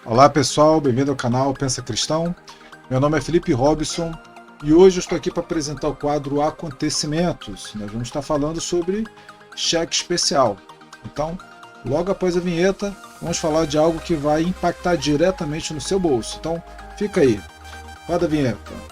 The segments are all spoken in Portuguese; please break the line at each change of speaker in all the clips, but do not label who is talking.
Olá pessoal, bem-vindo ao canal Pensa Cristão. Meu nome é Felipe Robson e hoje eu estou aqui para apresentar o quadro Acontecimentos. Nós vamos estar falando sobre cheque especial. Então, logo após a vinheta, vamos falar de algo que vai impactar diretamente no seu bolso. Então, fica aí. Roda a vinheta.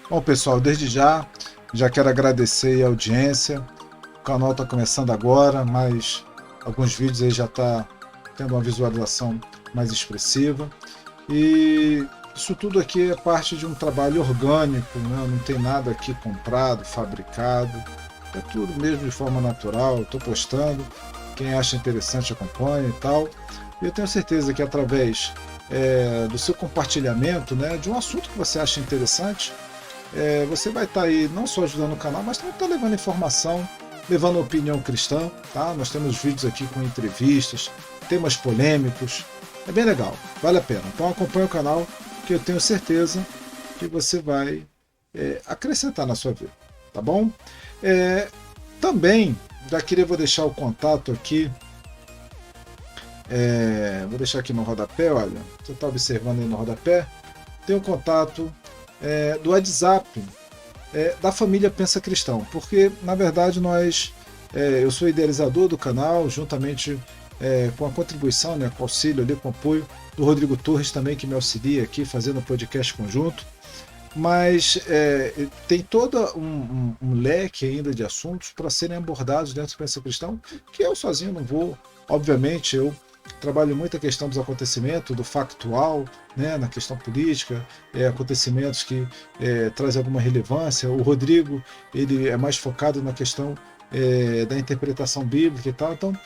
Bom pessoal, desde já quero agradecer a audiência. O canal está começando agora, mas alguns vídeos aí já está tendo uma visualização mais expressiva. E isso tudo aqui é parte de um trabalho orgânico, né? Não tem nada aqui comprado, fabricado. É tudo mesmo de forma natural. Estou postando, quem acha interessante acompanha e tal. E eu tenho certeza que através do seu compartilhamento, né, de um assunto que você acha interessante, você vai estar aí não só ajudando o canal, mas também está levando informação, levando opinião cristã, tá? Nós temos vídeos aqui com entrevistas, temas polêmicos, é bem legal, vale a pena. Então acompanhe o canal, que eu tenho certeza que você vai acrescentar na sua vida, tá bom? Também vou deixar o contato aqui, vou deixar aqui no rodapé, olha, você está observando aí no rodapé, tem o contato do WhatsApp da família Pensa Cristão, porque na verdade eu sou idealizador do canal, juntamente com a contribuição, né, com o auxílio ali, com o apoio do Rodrigo Torres também, que me auxilia aqui fazendo um podcast conjunto, mas tem todo um leque ainda de assuntos para serem abordados dentro do Pensa Cristão, que eu sozinho não vou, obviamente. Eu trabalho muito a questão dos acontecimentos, do factual, né, na questão política, acontecimentos que trazem alguma relevância. O Rodrigo, ele é mais focado na questão da interpretação bíblica e tal. Então,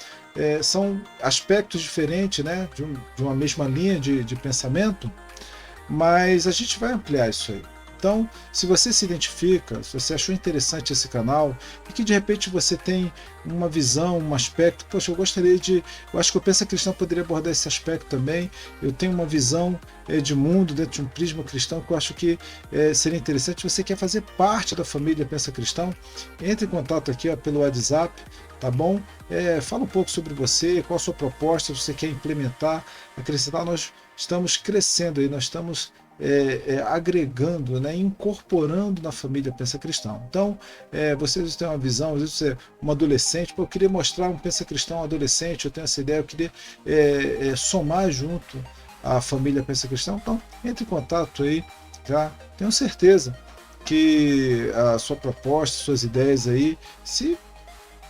são aspectos diferentes, né, de uma mesma linha de pensamento, mas a gente vai ampliar isso aí. Então, se você se identifica, se você achou interessante esse canal e que de repente você tem uma visão, um aspecto, poxa, eu acho que o Pensa Cristão poderia abordar esse aspecto também. Eu tenho uma visão de mundo dentro de um prisma cristão que eu acho que seria interessante. Você quer fazer parte da família Pensa Cristão? Entre em contato aqui pelo WhatsApp, tá bom? Fala um pouco sobre você, qual a sua proposta, se você quer implementar, acrescentar. Nós estamos crescendo aí, nós estamos agregando, né, incorporando na família Pensa Cristão. Então, vocês têm uma visão, às vezes você é um adolescente, eu queria mostrar um Pensa Cristão adolescente, eu tenho essa ideia, eu queria somar junto à família Pensa Cristão. Então, entre em contato aí, tá? Tenho certeza que a sua proposta, suas ideias aí, se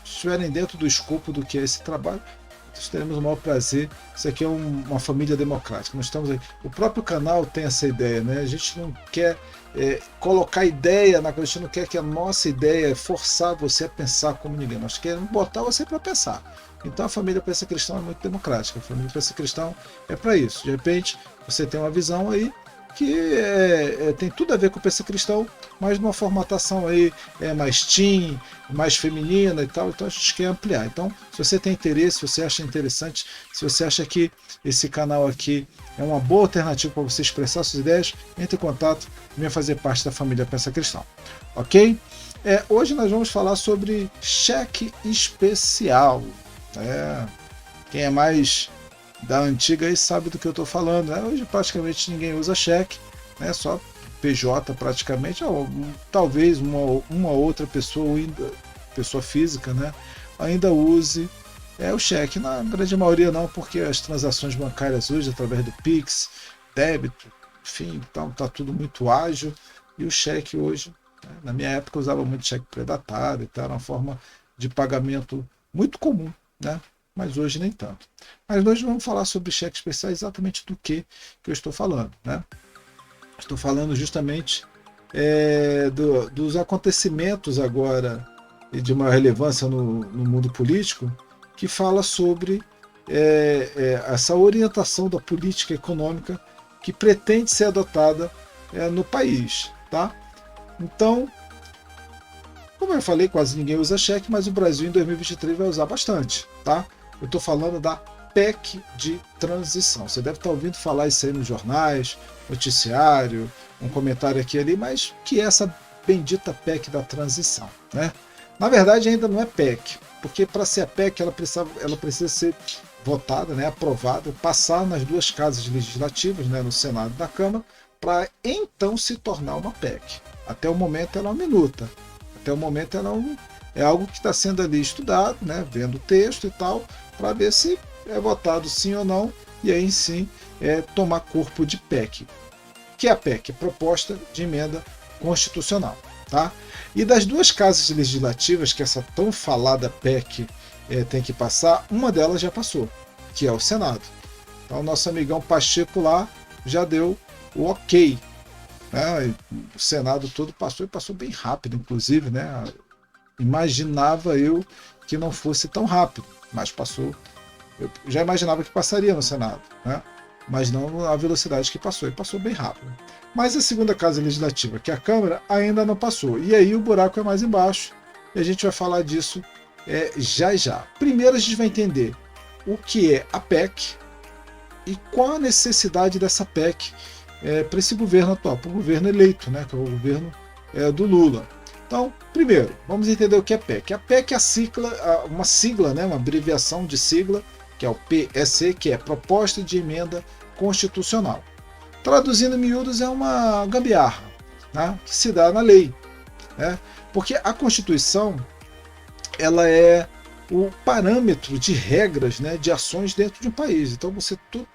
estiverem dentro do escopo do que é esse trabalho, nós teremos o maior prazer. Isso aqui é uma família democrática. Nós estamos aí. O próprio canal tem essa ideia, né? A gente não quer colocar ideia a gente não quer que a nossa ideia forçar você a pensar como ninguém. Nós queremos botar você para pensar. Então a família Pensa Cristão é muito democrática. A família Pensa Cristão é para isso. De repente você tem uma visão aí que tem tudo a ver com o Pensa Cristão, mas numa formatação aí mais teen, mais feminina e tal. Então a gente quer ampliar. Então, se você tem interesse, se você acha interessante, se você acha que esse canal aqui é uma boa alternativa para você expressar suas ideias, entre em contato e venha fazer parte da família Pensa Cristão. Ok? Hoje nós vamos falar sobre cheque especial. Quem é mais da antiga aí sabe do que eu estou falando, né? Hoje praticamente ninguém usa cheque, né? Só PJ praticamente, ou talvez uma outra pessoa física, né, ainda use o cheque. Na grande maioria não, porque as transações bancárias hoje, através do Pix, débito, enfim, então tá tudo muito ágil, e o cheque hoje, né, na minha época eu usava muito cheque pré-datado, então era uma forma de pagamento muito comum, né? Mas hoje nem tanto. Mas hoje vamos falar sobre cheque especial, exatamente do que eu estou falando, né? Estou falando justamente dos acontecimentos agora e de uma relevância no mundo político, que fala sobre essa orientação da política econômica que pretende ser adotada no país, tá? Então, como eu falei, quase ninguém usa cheque, mas o Brasil em 2023 vai usar bastante, tá? Eu estou falando da PEC de transição. Você deve estar ouvindo falar isso aí nos jornais, noticiário, um comentário aqui e ali, mas o que é essa bendita PEC da transição, né? Na verdade, ainda não é PEC, porque para ser a PEC ela precisa ser votada, né, aprovada, passar nas duas casas legislativas, né, no Senado e na Câmara, para então se tornar uma PEC. Até o momento ela é uma minuta. Até o momento ela é algo que está sendo ali estudado, né, vendo o texto e tal, para ver se é votado sim ou não, e aí sim tomar corpo de PEC. Que é a PEC? Proposta de Emenda Constitucional. Tá? E das duas casas legislativas que essa tão falada PEC tem que passar, uma delas já passou, que é o Senado. Então, o nosso amigão Pacheco lá já deu o ok. Né? O Senado todo passou e passou bem rápido, inclusive. Né? Imaginava eu que não fosse tão rápido, mas passou. Eu já imaginava que passaria no Senado, né? Mas não a velocidade que passou, e passou bem rápido. Mas a segunda casa legislativa, que é a Câmara, ainda não passou. E aí o buraco é mais embaixo, e a gente vai falar disso já já. Primeiro a gente vai entender o que é a PEC e qual a necessidade dessa PEC para esse governo atual, para o governo eleito, né, que é o governo do Lula. Então, primeiro, vamos entender o que é PEC. A PEC é uma sigla, né, uma abreviação de sigla, que é o PEC, que é Proposta de Emenda Constitucional. Traduzindo em miúdos, é uma gambiarra, né, que se dá na lei. Né, porque a Constituição ela é o parâmetro de regras, né, de ações dentro de um país. Então,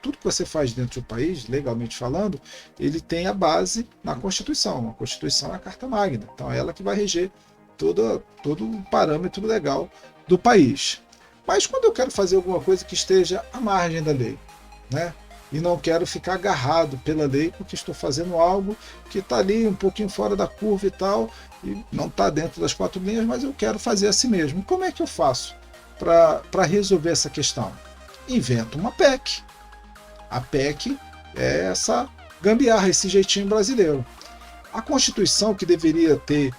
tudo que você faz dentro de um país, legalmente falando, ele tem a base na Constituição. A Constituição é a Carta Magna. Então, é ela que vai reger todo o parâmetro legal do país. Mas quando eu quero fazer alguma coisa que esteja à margem da lei, né, e não quero ficar agarrado pela lei porque estou fazendo algo que está ali um pouquinho fora da curva e tal, e não está dentro das quatro linhas, mas eu quero fazer assim mesmo. Como é que eu faço para resolver essa questão? Invento uma PEC. A PEC é essa gambiarra, esse jeitinho brasileiro. A Constituição, que deveria ter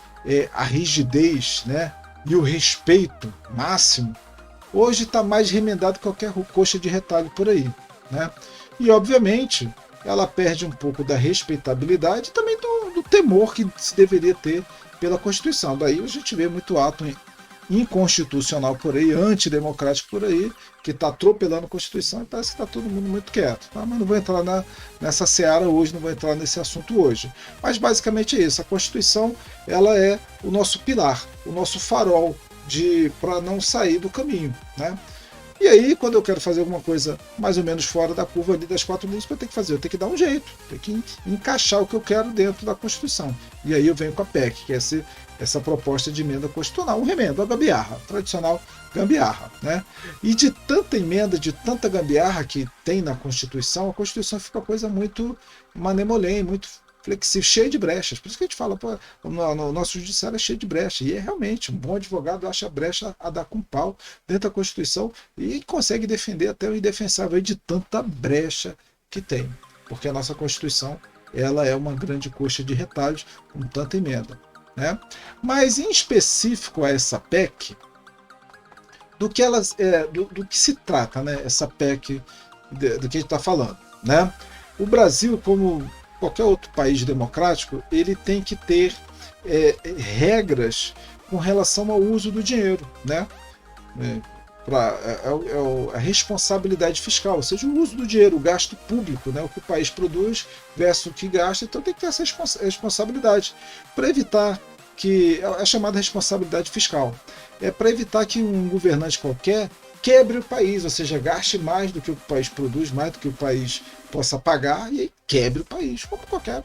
a rigidez, né, e o respeito máximo, hoje está mais remendado que qualquer coxa de retalho por aí. Né? E, obviamente, ela perde um pouco da respeitabilidade e também do temor que se deveria ter pela Constituição. Daí a gente vê muito ato inconstitucional por aí, antidemocrático por aí, que está atropelando a Constituição e parece que está todo mundo muito quieto. Tá? Mas não vou entrar nessa seara hoje, não vou entrar nesse assunto hoje. Mas basicamente é isso. A Constituição ela é o nosso pilar, o nosso farol para não sair do caminho. Né? E aí, quando eu quero fazer alguma coisa mais ou menos fora da curva ali das quatro linhas, o que eu tenho que fazer? Eu tenho que dar um jeito, tenho que encaixar o que eu quero dentro da Constituição. E aí eu venho com a PEC, que é essa proposta de emenda constitucional, um remendo, a gambiarra, tradicional gambiarra. Né? E de tanta emenda, de tanta gambiarra que tem na Constituição, a Constituição fica uma coisa muito manemolém, muito flexível, cheio de brechas. Por isso que a gente fala, no nosso judiciário é cheio de brechas. E é realmente, um bom advogado acha brecha a dar com pau dentro da Constituição e consegue defender até o indefensável de tanta brecha que tem. Porque a nossa Constituição ela é uma grande coxa de retalhos com tanta emenda. Né? Mas em específico a essa PEC, do que se trata, né? Essa PEC do que a gente está falando. Né? O Brasil, como qualquer outro país democrático, ele tem que ter regras com relação ao uso do dinheiro, né? A responsabilidade fiscal, ou seja, o uso do dinheiro, o gasto público, né? O que o país produz versus o que gasta, então tem que ter essa responsabilidade para evitar que a chamada responsabilidade fiscal para evitar que um governante qualquer quebre o país, ou seja, gaste mais do que o país produz, mais do que o país possa pagar, e aí quebre o país, como qualquer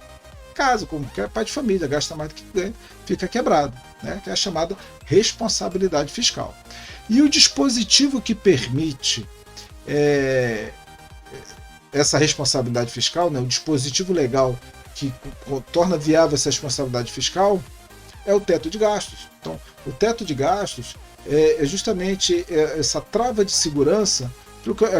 caso, como qualquer pai de família, gasta mais do que ganha, fica quebrado, né? Que é a chamada responsabilidade fiscal. E o dispositivo que permite essa responsabilidade fiscal, né, o dispositivo legal que torna viável essa responsabilidade fiscal, é o teto de gastos. Então, o teto de gastos é justamente essa trava de segurança,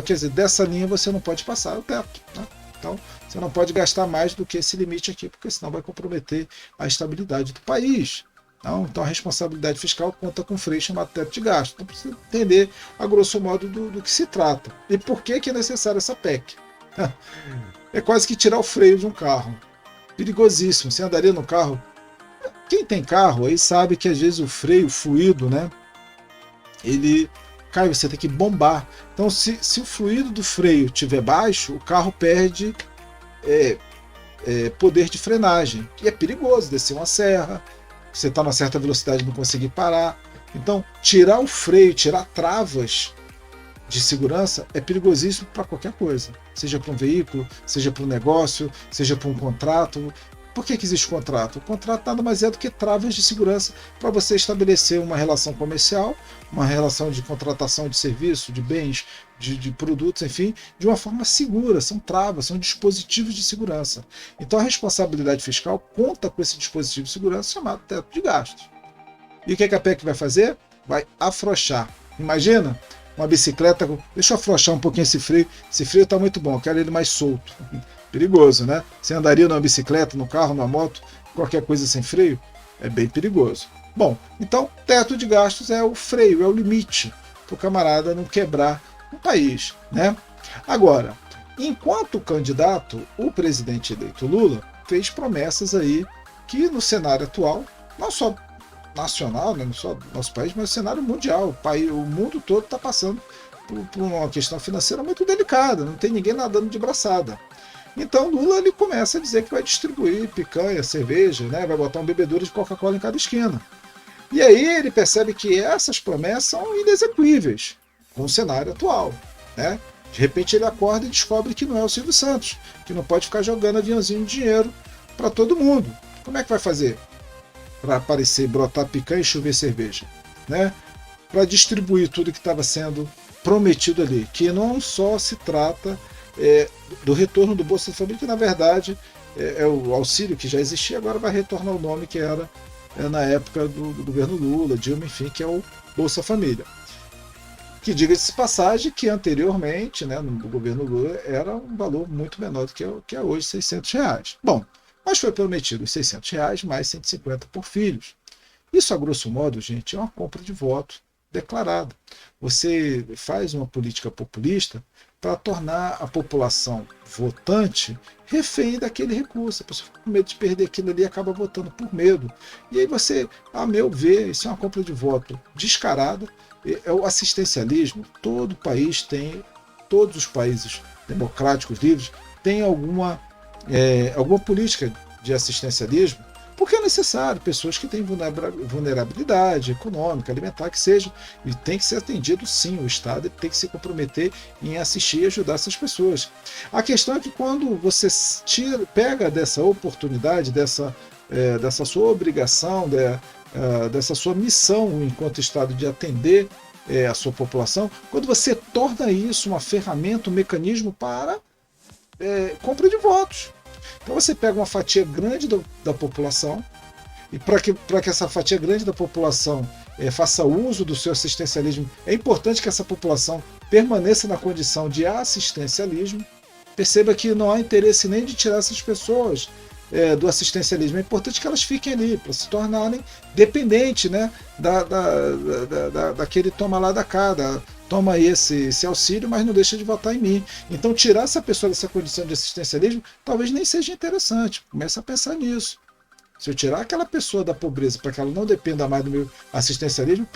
quer dizer, dessa linha você não pode passar, é o teto. Né? Então, você não pode gastar mais do que esse limite aqui, porque senão vai comprometer a estabilidade do país. Não? Então a responsabilidade fiscal conta com um freio chamado teto de gasto. Então precisa entender, a grosso modo, do que se trata. E por que é necessária essa PEC? É quase que tirar o freio de um carro. Perigosíssimo. Você andaria no carro. Quem tem carro aí sabe que às vezes o freio, o fluido, né? Ele cai, você tem que bombar. Então, se o fluido do freio estiver baixo, o carro perde poder de frenagem. E é perigoso descer uma serra, você está numa certa velocidade e não conseguir parar. Então, tirar o freio, tirar travas de segurança é perigosíssimo para qualquer coisa. Seja para um veículo, seja para um negócio, seja para um contrato. Por que existe contrato? O contrato nada mais é do que travas de segurança para você estabelecer uma relação comercial, uma relação de contratação de serviço, de bens, de produtos, enfim, de uma forma segura. São travas, são dispositivos de segurança. Então a responsabilidade fiscal conta com esse dispositivo de segurança chamado teto de gastos. E o que a PEC vai fazer? Vai afrouxar. Imagina uma bicicleta. Deixa eu afrouxar um pouquinho esse freio. Esse freio está muito bom, eu quero ele mais solto. Perigoso, né? Você andaria numa bicicleta, no carro, na moto, qualquer coisa sem freio? É bem perigoso. Bom, então, teto de gastos é o freio, é o limite para o camarada não quebrar o país, né? Agora, enquanto candidato, o presidente eleito Lula fez promessas aí que no cenário atual, não só nacional, né, não só do nosso país, mas no cenário mundial, o mundo todo está passando por uma questão financeira muito delicada, não tem ninguém nadando de braçada. Então Lula ele começa a dizer que vai distribuir picanha, cerveja, né? Vai botar um bebedouro de Coca-Cola em cada esquina. E aí ele percebe que essas promessas são inexequíveis com o cenário atual, né? De repente ele acorda e descobre que não é o Silvio Santos, que não pode ficar jogando aviãozinho de dinheiro para todo mundo. Como é que vai fazer para aparecer, brotar picanha e chover cerveja, né? Para distribuir tudo que estava sendo prometido ali, que não só se trata do retorno do Bolsa Família, que na verdade é o auxílio que já existia, agora vai retornar o nome que era na época do governo Lula, Dilma, enfim, que é o Bolsa Família. Que diga-se de passagem que anteriormente, né, no governo Lula, era um valor muito menor do que é hoje, R$600. Bom, mas foi prometido os R$600 mais 150 por filhos. Isso, a grosso modo, gente, é uma compra de voto declarada. Você faz uma política populista para tornar a população votante refém daquele recurso. A pessoa fica com medo de perder aquilo ali e acaba votando por medo. E aí você, a meu ver, isso é uma compra de voto descarada. É o assistencialismo. Todo país tem, todos os países democráticos livres têm alguma política de assistencialismo, porque é necessário, pessoas que têm vulnerabilidade econômica, alimentar, que seja, e tem que ser atendido sim, o Estado tem que se comprometer em assistir e ajudar essas pessoas. A questão é que quando você pega dessa oportunidade, dessa sua obrigação, dessa sua missão enquanto Estado de atender a sua população, quando você torna isso uma ferramenta, um mecanismo para compra de votos. Então você pega uma fatia grande da população, e para que essa fatia grande da população faça uso do seu assistencialismo, é importante que essa população permaneça na condição de assistencialismo. Perceba que não há interesse nem de tirar essas pessoas do assistencialismo. É importante que elas fiquem ali, para se tornarem dependentes, né, daquele toma lá da cá, toma aí esse auxílio, mas não deixa de votar em mim. Então tirar essa pessoa dessa condição de assistencialismo talvez nem seja interessante. Comece a pensar nisso. Se eu tirar aquela pessoa da pobreza para que ela não dependa mais do meu assistencialismo,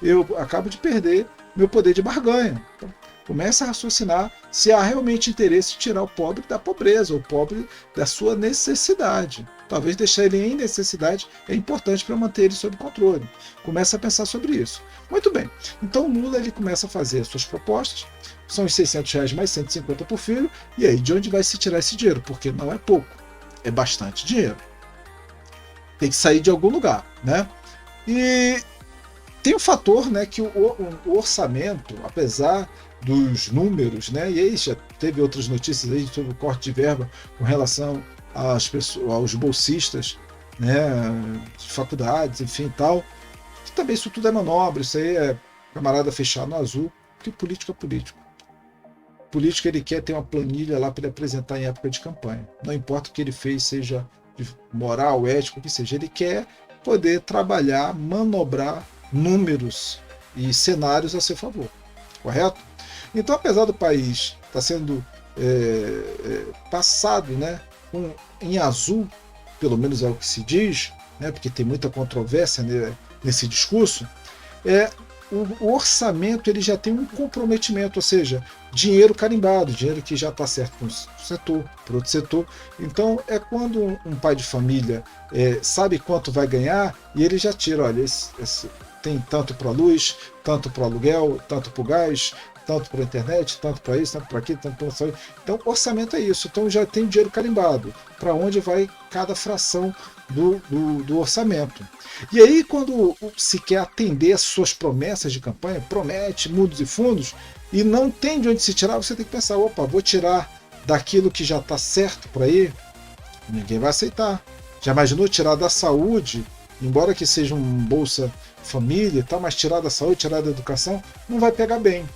eu acabo de perder meu poder de barganha. Então, comece a raciocinar se há realmente interesse em tirar o pobre da pobreza, o pobre da sua necessidade. Talvez deixar ele em necessidade é importante para manter ele sob controle. Comece a pensar sobre isso. Muito bem. Então Lula ele começa a fazer as suas propostas. São os R$600 mais 150 por filho. E aí, de onde vai se tirar esse dinheiro? Porque não é pouco. É bastante dinheiro. Tem que sair de algum lugar, né? E tem um fator, né, que o orçamento, apesar dos números, né, e aí já teve outras notícias aí sobre o corte de verba com relação aos bolsistas, né, de faculdades, enfim, tal. Que também isso tudo é manobra, isso aí é camarada fechado no azul, porque político é político. Político ele quer ter uma planilha lá para ele apresentar em época de campanha. Não importa o que ele fez, seja de moral, ético, o que seja, ele quer poder trabalhar, manobrar números e cenários a seu favor, correto? Então, apesar do país estar sendo passado, né, em azul, pelo menos é o que se diz, né, porque tem muita controvérsia nesse discurso, o orçamento ele já tem um comprometimento, ou seja, dinheiro carimbado, dinheiro que já está certo para um setor, para outro setor. Então é quando um pai de família sabe quanto vai ganhar e ele já tira, olha, tem tanto para a luz, tanto para o aluguel, tanto para o gás, tanto para a internet, tanto para isso, tanto para aquilo, tanto para a saúde. Então orçamento é isso, então já tem dinheiro carimbado, para onde vai cada fração do orçamento. E aí, quando se quer atender às suas promessas de campanha, promete mundos e fundos, e não tem de onde se tirar, você tem que pensar, opa, vou tirar daquilo que já está certo para ir? Ninguém vai aceitar. Já imaginou tirar da saúde, embora que seja um Bolsa Família, tá, mas tirar da saúde, tirar da educação, não vai pegar bem.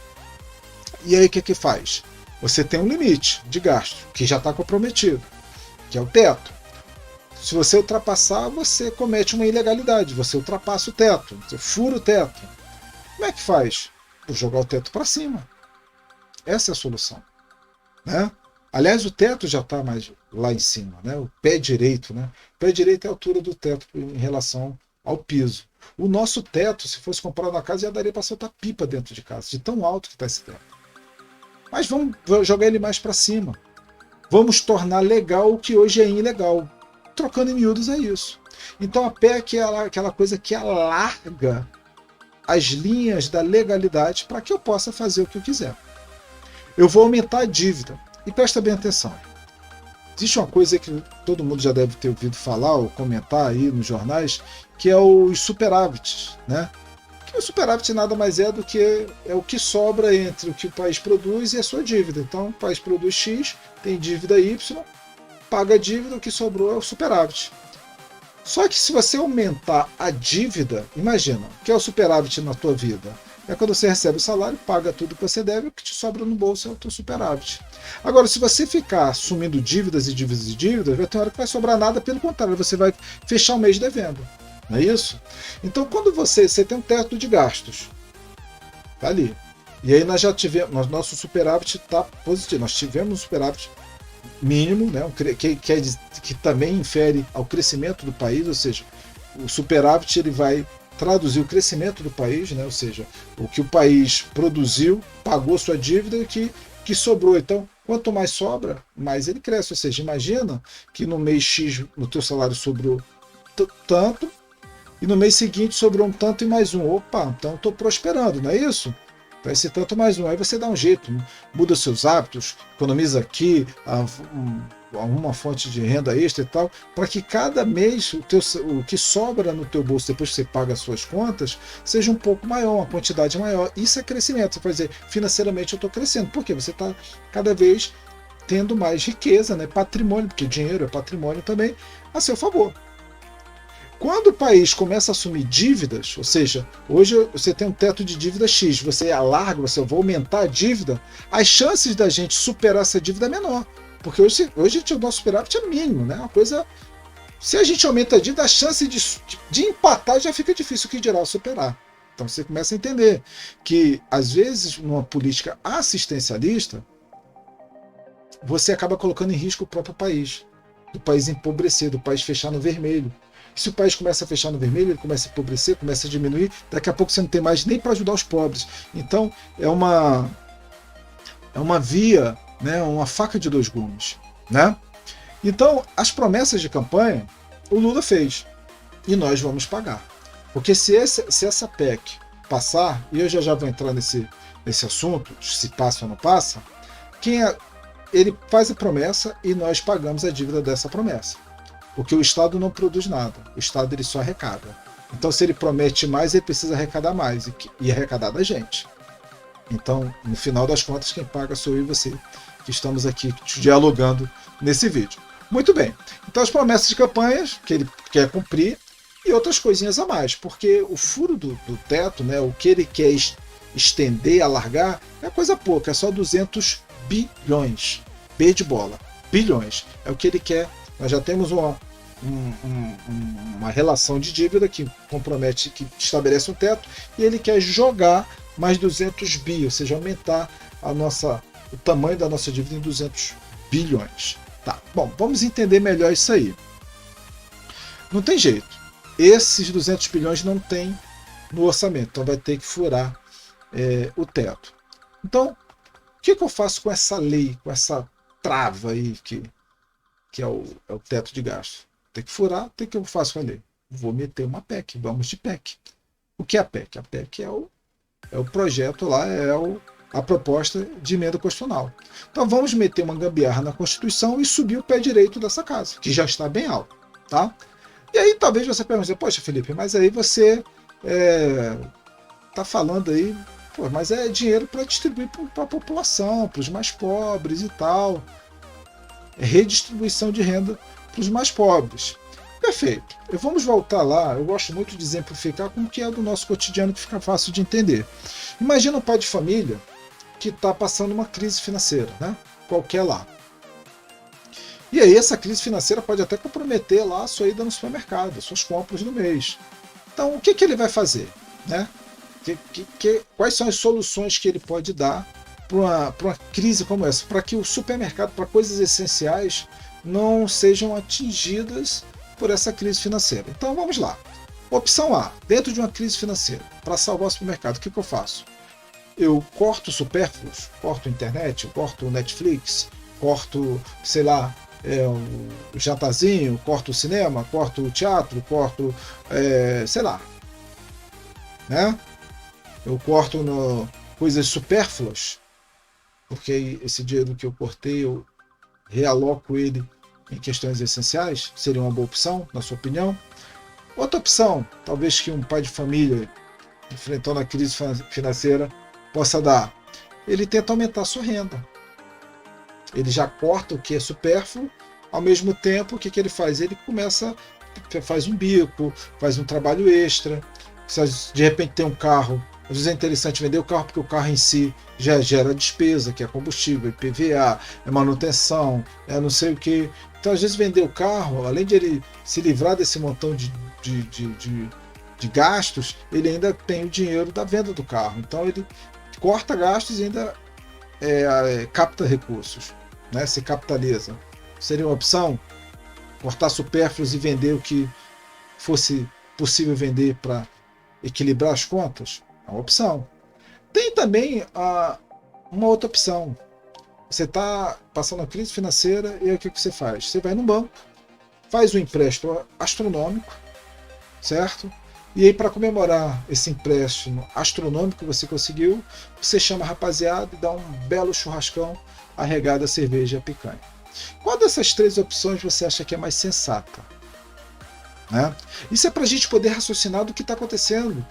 E aí o que faz? Você tem um limite de gasto, que já está comprometido, que é o teto. Se você ultrapassar, você comete uma ilegalidade, você ultrapassa o teto, você fura o teto. Como é que faz? Vou jogar o teto para cima. Essa é a solução, né? Aliás, o teto já está mais lá em cima, né? O pé direito, né? O pé direito é a altura do teto em relação ao piso. O nosso teto, se fosse comprado na casa, já daria para soltar pipa dentro de casa, de tão alto que está esse teto. Mas vamos jogar ele mais para cima. Vamos tornar legal o que hoje é ilegal. Trocando em miúdos é isso. Então a PEC é aquela coisa que alarga as linhas da legalidade para que eu possa fazer o que eu quiser. Eu vou aumentar a dívida. E presta bem atenção. Existe uma coisa que todo mundo já deve ter ouvido falar ou comentar aí nos jornais, que é os superávites, né? Que o superávit nada mais é do que o que sobra entre o que o país produz e a sua dívida. Então o país produz X, tem dívida Y, paga a dívida, o que sobrou é o superávit. Só que se você aumentar a dívida, imagina, o que é o superávit na tua vida? É quando você recebe o salário, paga tudo que você deve, o que te sobra no bolso é o teu superávit. Agora, se você ficar assumindo dívidas e dívidas e dívidas, vai ter uma hora que vai sobrar nada, pelo contrário, você vai fechar o mês devendo. Não é isso? Então, quando você tem um teto de gastos, tá ali. E aí nós já tivemos, nosso superávit está positivo, nós tivemos um superávit mínimo, né, que também infere ao crescimento do país, ou seja, o superávit ele vai traduzir o crescimento do país, né, ou seja, o que o país produziu, pagou sua dívida e que sobrou. Então, quanto mais sobra, mais ele cresce. Ou seja, imagina que no mês X no teu salário sobrou tanto e no mês seguinte sobrou um tanto e mais um. Opa, então estou prosperando, não é isso? Então esse tanto mais um. Aí você dá um jeito, muda seus hábitos, economiza aqui, uma fonte de renda extra e tal, para que cada mês o que sobra no teu bolso depois que você paga as suas contas seja um pouco maior, uma quantidade maior. Isso é crescimento. Você vai dizer, financeiramente eu estou crescendo. Por quê? Você está cada vez tendo mais riqueza, né? Patrimônio, porque dinheiro é patrimônio também, a seu favor. Quando o país começa a assumir dívidas, ou seja, hoje você tem um teto de dívida X, você alarga, você vai aumentar a dívida, as chances da gente superar essa dívida é menor. Porque hoje o nosso superávit é mínimo, né? Uma coisa. Se a gente aumenta a dívida, a chance de empatar já fica difícil, que dirá superar. Então você começa a entender que, às vezes, numa política assistencialista, você acaba colocando em risco o próprio país. Do país empobrecer, do país fechar no vermelho. Se o país começa a fechar no vermelho, ele começa a empobrecer, começa a diminuir, daqui a pouco você não tem mais nem para ajudar os pobres. Então é uma via, né, uma faca de dois gumes, né? Então as promessas de campanha o Lula fez e nós vamos pagar, porque se essa PEC passar, e eu já vou entrar nesse assunto, se passa ou não passa, ele faz a promessa e nós pagamos a dívida dessa promessa. Porque o Estado não produz nada, o Estado ele só arrecada. Então, se ele promete mais, ele precisa arrecadar mais, e arrecadar da gente. Então, no final das contas, quem paga sou eu e você, que estamos aqui dialogando nesse vídeo. Muito bem, então as promessas de campanhas que ele quer cumprir e outras coisinhas a mais, porque o furo do teto, né, o que ele quer estender, alargar, é coisa pouca, é só 200 bilhões. B de bola, bilhões, é o que ele quer. Nós já temos uma relação de dívida que compromete, que estabelece um teto, e ele quer jogar mais 200 bi, ou seja, aumentar o tamanho da nossa dívida em 200 bilhões. Tá, bom, vamos entender melhor isso aí. Não tem jeito. Esses 200 bilhões não tem no orçamento, então vai ter que furar o teto. Então, o que eu faço com essa lei, com essa trava aí que é o teto de gasto? Tem que furar, o que eu faço com a lei? Vou meter uma PEC, vamos de PEC. O que é a PEC? A PEC é o projeto lá, a proposta de emenda constitucional. Então vamos meter uma gambiarra na Constituição e subir o pé direito dessa casa, que já está bem alto. Tá? E aí talvez você pergunte, poxa Felipe, mas aí você está falando aí, pô, mas é dinheiro para distribuir para a população, para os mais pobres e tal. É redistribuição de renda para os mais pobres. Perfeito. Vamos voltar lá. Eu gosto muito de exemplificar com o que é do nosso cotidiano, que fica fácil de entender. Imagina um pai de família que está passando uma crise financeira, né? Qualquer lá. E aí essa crise financeira pode até comprometer lá a sua ida no supermercado, as suas compras do mês. Então o que ele vai fazer, né? Quais são as soluções que ele pode dar para uma crise como essa, para que o supermercado, para coisas essenciais, não sejam atingidas por essa crise financeira? Então vamos lá. Opção A, dentro de uma crise financeira, para salvar o supermercado, o que eu faço? Eu corto supérfluos, corto a internet, corto o Netflix, corto, sei lá, o jantarzinho, corto o cinema, corto o teatro, corto, sei lá, né? Eu corto coisas supérfluas, porque esse dinheiro que eu cortei, eu realoco ele em questões essenciais. Seria uma boa opção, na sua opinião? Outra opção, talvez que um pai de família enfrentando a crise financeira possa dar, ele tenta aumentar a sua renda. Ele já corta o que é supérfluo, ao mesmo tempo, o que ele faz? Ele faz um bico, faz um trabalho extra. Se de repente tem um carro, às vezes é interessante vender o carro, porque o carro em si já gera despesa, que é combustível, IPVA, é manutenção, é não sei o que. Então, às vezes, vender o carro, além de ele se livrar desse montão de gastos, ele ainda tem o dinheiro da venda do carro. Então, ele corta gastos e ainda capta recursos, né? Se capitaliza. Seria uma opção? Cortar supérfluos e vender o que fosse possível vender para equilibrar as contas? É uma opção. Tem também uma outra opção. Você está passando uma crise financeira e aí o que você faz? Você vai no banco, faz um empréstimo astronômico, certo? E aí, para comemorar esse empréstimo astronômico que você conseguiu, você chama a rapaziada e dá um belo churrascão arregado a cerveja e a picanha. Qual dessas três opções você acha que é mais sensata? Né? Isso é para a gente poder raciocinar do que está acontecendo.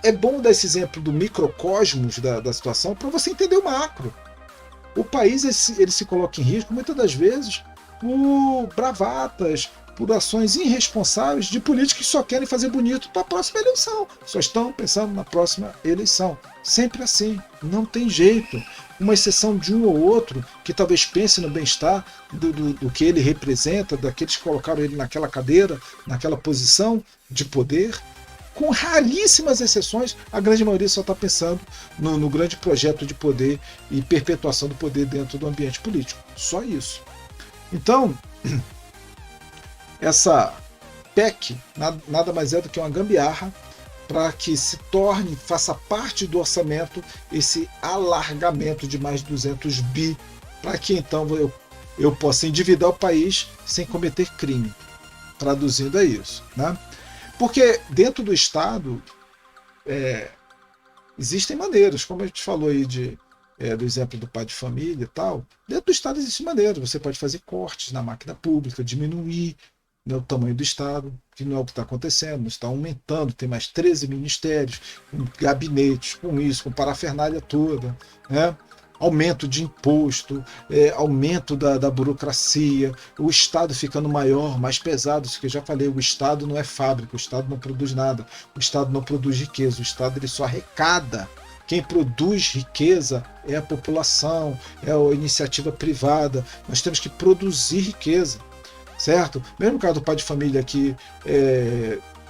É bom dar esse exemplo do microcosmos da situação para você entender o macro. O país ele se coloca em risco muitas das vezes por bravatas, por ações irresponsáveis de políticos que só querem fazer bonito para a próxima eleição. Só estão pensando na próxima eleição. Sempre assim, não tem jeito. Uma exceção de um ou outro que talvez pense no bem-estar do que ele representa, daqueles que colocaram ele naquela cadeira, naquela posição de poder. Com raríssimas exceções, a grande maioria só está pensando no grande projeto de poder e perpetuação do poder dentro do ambiente político. Só isso. Então, essa PEC nada mais é do que uma gambiarra para que se torne, faça parte do orçamento esse alargamento de mais de 200 bi, para que então eu possa endividar o país sem cometer crime. Traduzindo é isso, né? Porque dentro do Estado existem maneiras, como a gente falou aí do exemplo do pai de família e tal. Dentro do Estado existem maneiras. Você pode fazer cortes na máquina pública, diminuir, né, o tamanho do Estado, que não é o que está acontecendo. Está aumentando, tem mais 13 ministérios, com gabinetes, com isso, com parafernália toda, né? Aumento de imposto, aumento da burocracia, o Estado ficando maior, mais pesado. Isso que eu já falei, o Estado não é fábrica, o Estado não produz nada, o Estado não produz riqueza, o Estado ele só arrecada. Quem produz riqueza é a população, é a iniciativa privada. Nós temos que produzir riqueza. certo? Mesmo no caso do pai de família que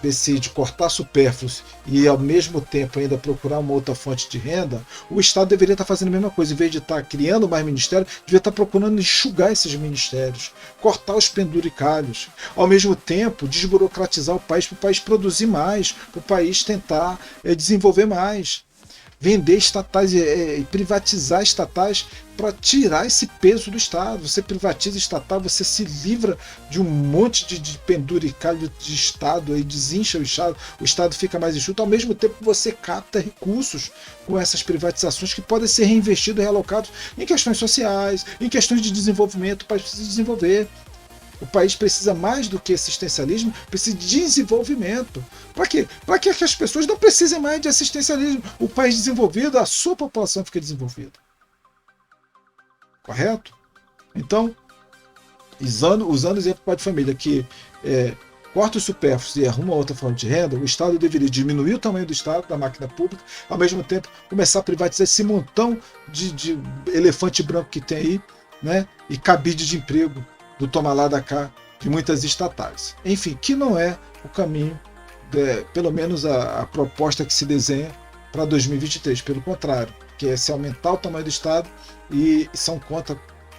decide cortar supérfluos e ao mesmo tempo ainda procurar uma outra fonte de renda, o Estado deveria estar fazendo a mesma coisa. Em vez de estar criando mais ministérios, deveria estar procurando enxugar esses ministérios, cortar os penduricalhos, ao mesmo tempo desburocratizar o país para o país produzir mais, para o país tentar desenvolver mais. Vender estatais e privatizar estatais para tirar esse peso do Estado. Você privatiza estatal, você se livra de um monte de penduricalho de Estado, aí desincha o Estado fica mais enxuto, ao mesmo tempo você capta recursos com essas privatizações que podem ser reinvestidos e realocados em questões sociais, em questões de desenvolvimento, para se desenvolver. O país precisa mais do que assistencialismo, precisa de desenvolvimento. Para quê? Para que as pessoas não precisem mais de assistencialismo. O país desenvolvido, a sua população fica desenvolvida. Correto? Então, usando o exemplo do pai de família que corta os supérfluos e arruma outra forma de renda, o Estado deveria diminuir o tamanho do Estado, da máquina pública, ao mesmo tempo começar a privatizar esse montão de elefante branco que tem aí, né? E cabide de emprego do toma lá da cá de muitas estatais. Enfim, que não é o caminho, pelo menos a proposta que se desenha para 2023. Pelo contrário, que é se aumentar o tamanho do Estado e são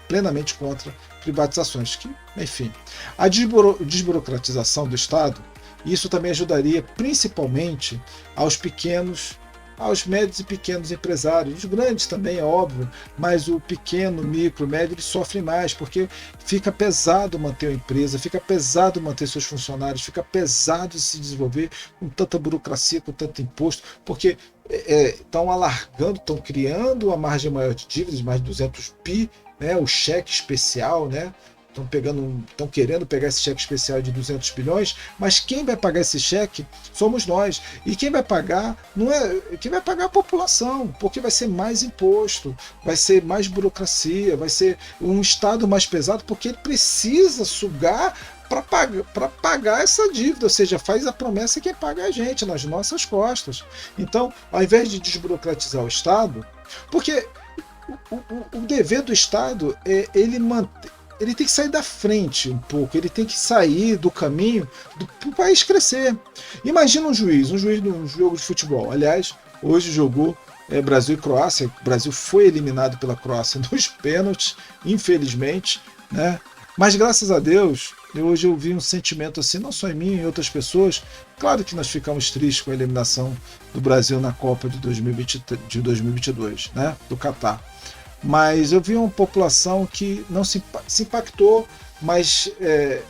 plenamente contra privatizações. Que, enfim, a desburocratização do Estado, isso também ajudaria principalmente aos médios e pequenos empresários. Os grandes também, é óbvio, mas o pequeno, micro, médio, ele sofre mais, porque fica pesado manter a empresa, fica pesado manter seus funcionários, fica pesado se desenvolver com tanta burocracia, com tanto imposto, porque estão alargando, estão criando uma margem maior de dívidas, mais de 200 bi, né, o cheque especial, né? Estão querendo pegar esse cheque especial de 200 bilhões, mas quem vai pagar esse cheque somos nós. E quem vai pagar quem vai pagar a população, porque vai ser mais imposto, vai ser mais burocracia, vai ser um Estado mais pesado, porque ele precisa sugar para pagar essa dívida, ou seja, faz a promessa que quem paga é a gente, nas nossas costas. Então, ao invés de desburocratizar o Estado, porque o dever do Estado é ele tem que sair da frente um pouco, ele tem que sair do caminho para o país crescer. Imagina um juiz num jogo de futebol. Aliás, hoje jogou Brasil e Croácia. O Brasil foi eliminado pela Croácia nos pênaltis, infelizmente, né? Mas graças a Deus, hoje eu vi um sentimento assim, não só em mim, em outras pessoas. Claro que nós ficamos tristes com a eliminação do Brasil na Copa de 2022, né? Do Catar. Mas eu vi uma população que não se impactou, mas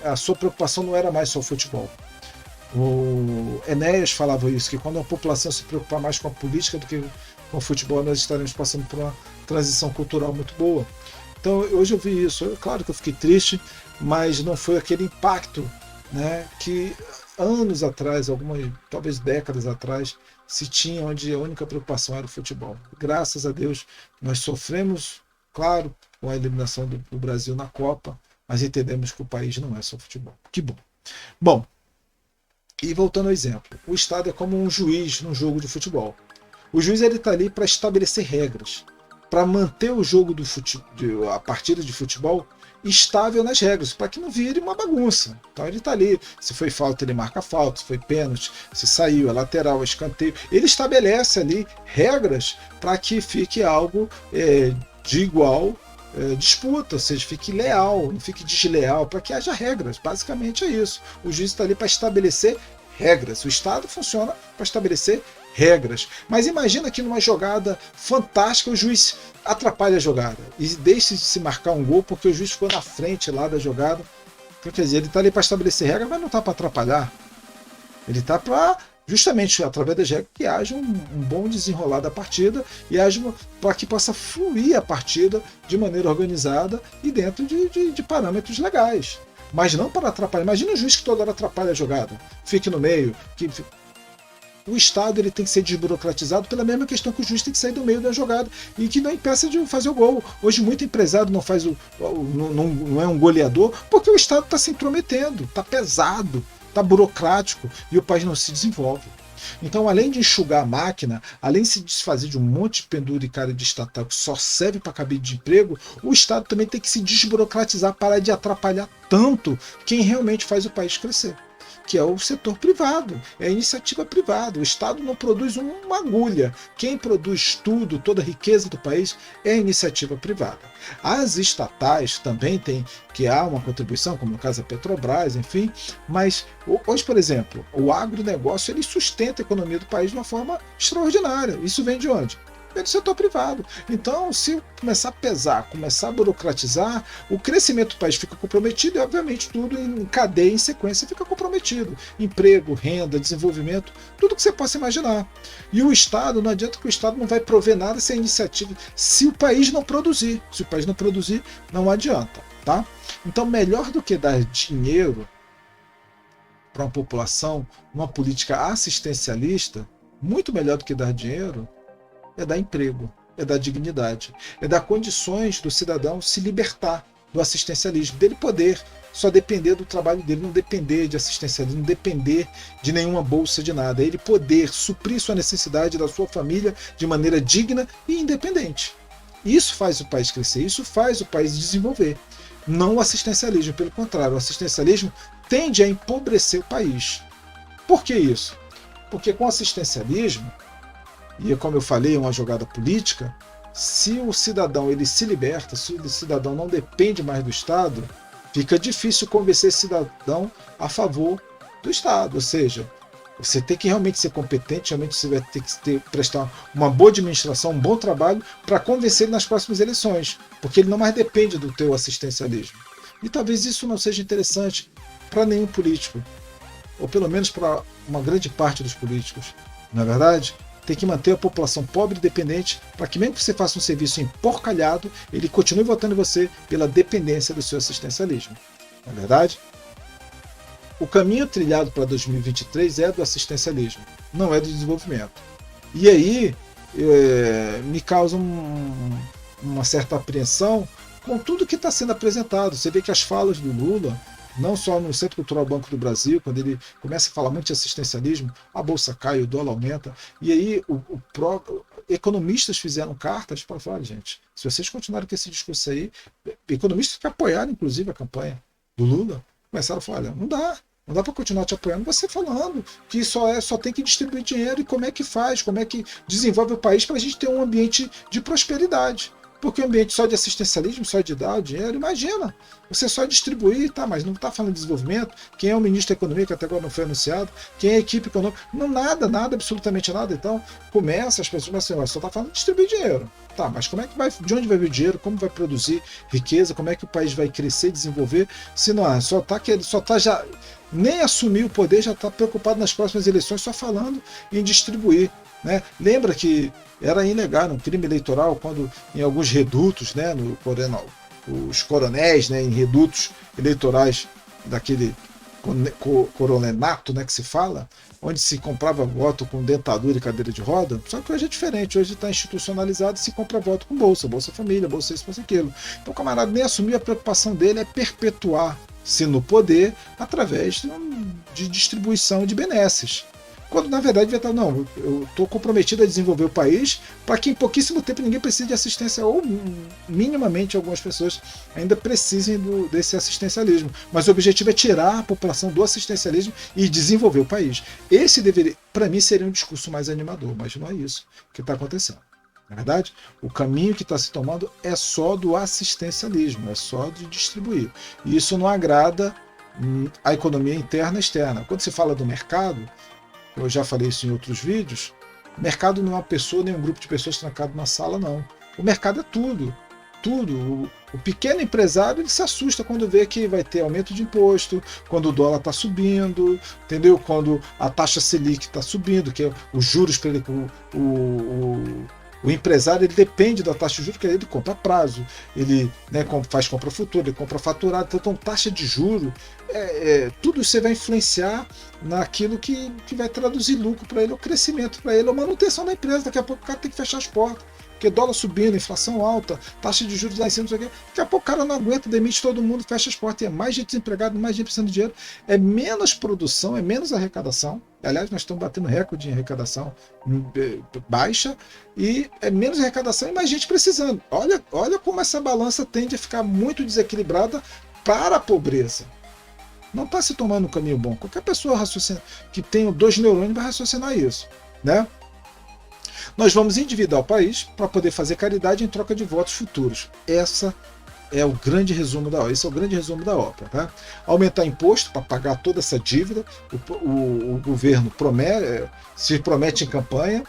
a sua preocupação não era mais só o futebol. O Enéas falava isso, que quando a população se preocupar mais com a política do que com o futebol, nós estaremos passando por uma transição cultural muito boa. Então hoje eu vi isso. Claro que eu fiquei triste, mas não foi aquele impacto, né, que anos atrás, talvez décadas atrás, se tinha, onde a única preocupação era o futebol. Graças a Deus, nós sofremos, claro, com a eliminação do Brasil na Copa, mas entendemos que o país não é só futebol. Que bom. Bom, e voltando ao exemplo, o Estado é como um juiz num jogo de futebol. O juiz está ali para estabelecer regras, para manter o jogo a partida de futebol estável nas regras, para que não vire uma bagunça. Então ele está ali, se foi falta ele marca falta, se foi pênalti, se saiu, é lateral, é escanteio. Ele estabelece ali regras para que fique algo de igual disputa, ou seja, fique leal, não fique desleal, para que haja regras. Basicamente é isso. O juiz está ali para estabelecer regras. O Estado funciona para estabelecer regras. Mas imagina que numa jogada fantástica o juiz atrapalha a jogada e deixa de se marcar um gol porque o juiz ficou na frente lá da jogada. Então, quer dizer, ele está ali para estabelecer regras, mas não está para atrapalhar. Ele está para, justamente através das regras, que haja um bom desenrolar da partida e haja para que possa fluir a partida de maneira organizada e dentro de parâmetros legais. Mas não para atrapalhar. Imagina um juiz que toda hora atrapalha a jogada, fique no meio, o Estado ele tem que ser desburocratizado pela mesma questão que o juiz tem que sair do meio da jogada e que não impeça de fazer o gol. Hoje muito empresário não faz não é um goleador porque o Estado está se intrometendo, está pesado, está burocrático e o país não se desenvolve. Então, além de enxugar a máquina, além de se desfazer de um monte de penduricário de estatal que só serve para cabide de emprego, o Estado também tem que se desburocratizar, parar de atrapalhar tanto quem realmente faz o país crescer, que é o setor privado, é a iniciativa privada. O Estado não produz uma agulha. Quem produz tudo, toda a riqueza do país, é a iniciativa privada. As estatais também têm que há uma contribuição, como no caso da Petrobras, enfim, mas hoje, por exemplo, o agronegócio ele sustenta a economia do país de uma forma extraordinária. Isso vem de onde? É do setor privado. Então, se começar a pesar, começar a burocratizar, o crescimento do país fica comprometido e, obviamente, tudo em cadeia, em sequência, fica comprometido. Emprego, renda, desenvolvimento, tudo que você possa imaginar. E o Estado, não adianta que o Estado não vai prover nada sem iniciativa, se o país não produzir. Se o país não produzir, não adianta. Tá? Então, melhor do que dar dinheiro para uma população, uma política assistencialista, muito melhor do que dar dinheiro, é dar emprego, é dar dignidade, é dar condições do cidadão se libertar do assistencialismo, dele poder só depender do trabalho dele, não depender de assistencialismo, não depender de nenhuma bolsa de nada, é ele poder suprir sua necessidade da sua família de maneira digna e independente. Isso faz o país crescer, isso faz o país desenvolver. Não o assistencialismo, pelo contrário, o assistencialismo tende a empobrecer o país. Por que isso? Porque com o assistencialismo, e como eu falei, é uma jogada política, se o cidadão ele se liberta, se o cidadão não depende mais do Estado, fica difícil convencer esse cidadão a favor do Estado. Ou seja, você tem que realmente ser competente, realmente você vai ter que prestar uma boa administração, um bom trabalho para convencer ele nas próximas eleições, porque ele não mais depende do teu assistencialismo. E talvez isso não seja interessante para nenhum político, ou pelo menos para uma grande parte dos políticos, não é verdade? Tem que manter a população pobre e dependente para que mesmo que você faça um serviço emporcalhado, ele continue votando em você pela dependência do seu assistencialismo. Não é verdade? O caminho trilhado para 2023 é do assistencialismo, não é do desenvolvimento. E aí me causa uma certa apreensão com tudo que está sendo apresentado. Você vê que as falas do Lula, não só no Centro Cultural Banco do Brasil, quando ele começa a falar muito de assistencialismo, a bolsa cai, o dólar aumenta, e aí economistas fizeram cartas para falar, gente, se vocês continuarem com esse discurso aí, economistas que apoiaram inclusive a campanha do Lula, começaram a falar, olha, não dá para continuar te apoiando, você falando que só tem que distribuir dinheiro, e como é que faz, como é que desenvolve o país para a gente ter um ambiente de prosperidade. Porque o ambiente só de assistencialismo, só de dar o dinheiro, imagina, você só distribuir, tá, mas não está falando de desenvolvimento, quem é o ministro da Economia, que até agora não foi anunciado, quem é a equipe econômica, não, nada, absolutamente nada. Então, as pessoas começam só está falando de distribuir dinheiro. Tá, mas como é que vai, de onde vai vir o dinheiro, como vai produzir riqueza, como é que o país vai crescer, desenvolver, se não só está já, nem assumir o poder, já está preocupado nas próximas eleições, só falando em distribuir. Né? Lembra que era ilegal, um crime eleitoral, quando em alguns redutos, né, os coronéis, né, em redutos eleitorais daquele coronenato, né, que se fala, onde se comprava voto com dentadura e cadeira de roda, só que hoje é diferente, hoje está institucionalizado e se compra voto com Bolsa Família, Bolsa isso, Bolsa aquilo. Então o camarada nem assumiu, a preocupação dele é perpetuar-se no poder através de distribuição de benesses. Quando na verdade devia estar, não, eu estou comprometido a desenvolver o país para que em pouquíssimo tempo ninguém precise de assistência, ou minimamente algumas pessoas ainda precisem desse assistencialismo. Mas o objetivo é tirar a população do assistencialismo e desenvolver o país. Esse deveria, para mim, seria um discurso mais animador, mas não é isso que está acontecendo. Na verdade, o caminho que está se tomando é só do assistencialismo, é só de distribuir. E isso não agrada a economia interna e externa. Quando se fala do mercado, eu já falei isso em outros vídeos, o mercado não é uma pessoa nem um grupo de pessoas trancado numa sala, não. O mercado é tudo. Tudo. O pequeno empresário ele se assusta quando vê que vai ter aumento de imposto, quando o dólar está subindo, entendeu? Quando a taxa Selic está subindo, que é os juros para ele. O empresário ele depende da taxa de juros, porque ele compra a prazo, ele faz compra futura, ele compra faturado, então taxa de juros, tudo isso vai influenciar naquilo que vai traduzir lucro para ele, ou crescimento para ele, ou manutenção da empresa. Daqui a pouco o cara tem que fechar as portas, porque dólar subindo, inflação alta, taxa de juros lá em cima, não sei o quê. Daqui a pouco o cara não aguenta, demite todo mundo, fecha as portas, e é mais gente desempregada, mais gente precisando de dinheiro, é menos produção, é menos arrecadação. Aliás, nós estamos batendo recorde em arrecadação baixa, e é menos arrecadação e mais gente precisando. Olha como essa balança tende a ficar muito desequilibrada para a pobreza. Não está se tomando um caminho bom. Qualquer pessoa que tenha 2 neurônios vai raciocinar isso, né? Nós vamos endividar o país para poder fazer caridade em troca de votos futuros. Esse é o grande resumo da ópera. Tá? Aumentar imposto para pagar toda essa dívida. O governo se promete em campanha,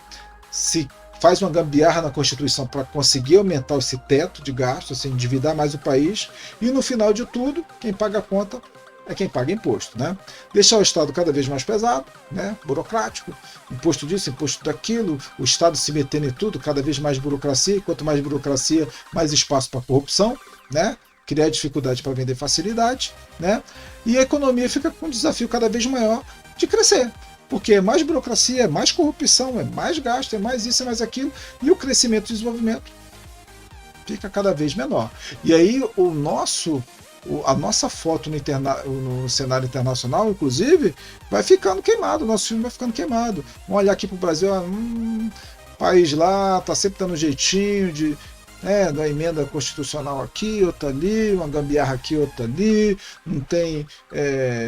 se faz uma gambiarra na Constituição para conseguir aumentar esse teto de gastos, assim, endividar mais o país, e no final de tudo, quem paga a conta é quem paga imposto, né? Deixar o Estado cada vez mais pesado, né? Burocrático, imposto disso, imposto daquilo, o Estado se metendo em tudo, cada vez mais burocracia, e quanto mais burocracia, mais espaço para corrupção, né? Criar dificuldade para vender facilidade, né? E a economia fica com um desafio cada vez maior de crescer, porque é mais burocracia, é mais corrupção, é mais gasto, é mais isso, é mais aquilo, e o crescimento e desenvolvimento fica cada vez menor. E aí a nossa foto no cenário internacional, inclusive, vai ficando queimado, o nosso filme vai ficando queimado. Vamos olhar aqui para o Brasil, país lá, está sempre dando um jeitinho da emenda constitucional aqui, outra ali, uma gambiarra aqui, outra ali, não tem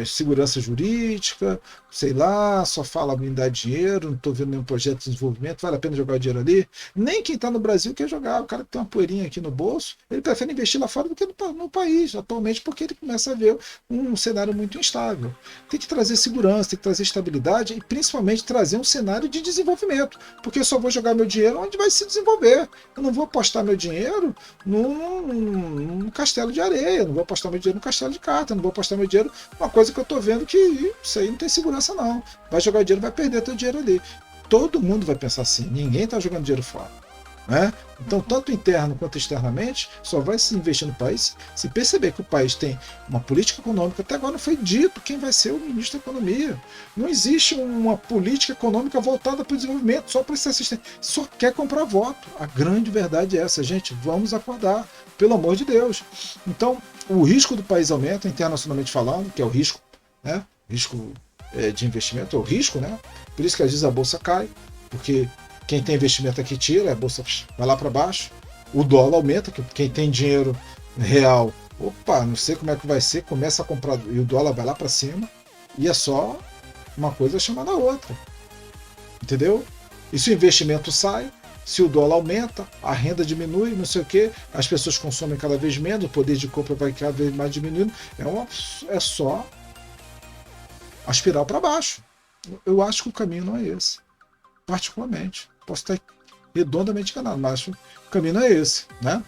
segurança jurídica, sei lá, só fala em dar dinheiro, não estou vendo nenhum projeto de desenvolvimento, vale a pena jogar o dinheiro ali. Nem quem está no Brasil quer jogar, o cara que tem uma poeirinha aqui no bolso, ele prefere investir lá fora do que no país, atualmente, porque ele começa a ver um cenário muito instável. Tem que trazer segurança, tem que trazer estabilidade e principalmente trazer um cenário de desenvolvimento, porque eu só vou jogar meu dinheiro onde vai se desenvolver. Eu não vou apostar meu dinheiro num castelo de areia, não vou apostar meu dinheiro no castelo de carta, não vou apostar meu dinheiro numa coisa que eu estou vendo que isso aí não tem segurança não. Vai jogar dinheiro, vai perder teu dinheiro ali. Todo mundo vai pensar assim, ninguém está jogando dinheiro fora. Né? Então, tanto interno quanto externamente, só vai se investir no país se perceber que o país tem uma política econômica. Até agora não foi dito quem vai ser o ministro da Economia. Não existe uma política econômica voltada para o desenvolvimento, só para esse assistente. Só quer comprar voto. A grande verdade é essa, gente. Vamos acordar, pelo amor de Deus. Então, o risco do país aumenta, internacionalmente falando, que é o risco, né? Risco de investimento, é o risco, né? Por isso que às vezes a bolsa cai, porque quem tem investimento aqui tira, a bolsa vai lá para baixo, o dólar aumenta, quem tem dinheiro real, não sei como é que vai ser, começa a comprar e o dólar vai lá para cima, e é só uma coisa chamando a outra. Entendeu? E se o investimento sai, se o dólar aumenta, a renda diminui, não sei o que, as pessoas consomem cada vez menos, o poder de compra vai cada vez mais diminuindo, é só a espiral para baixo. Eu acho que o caminho não é esse. Particularmente. Posso estar redondamente enganado, mas acho que o caminho não é esse. Né?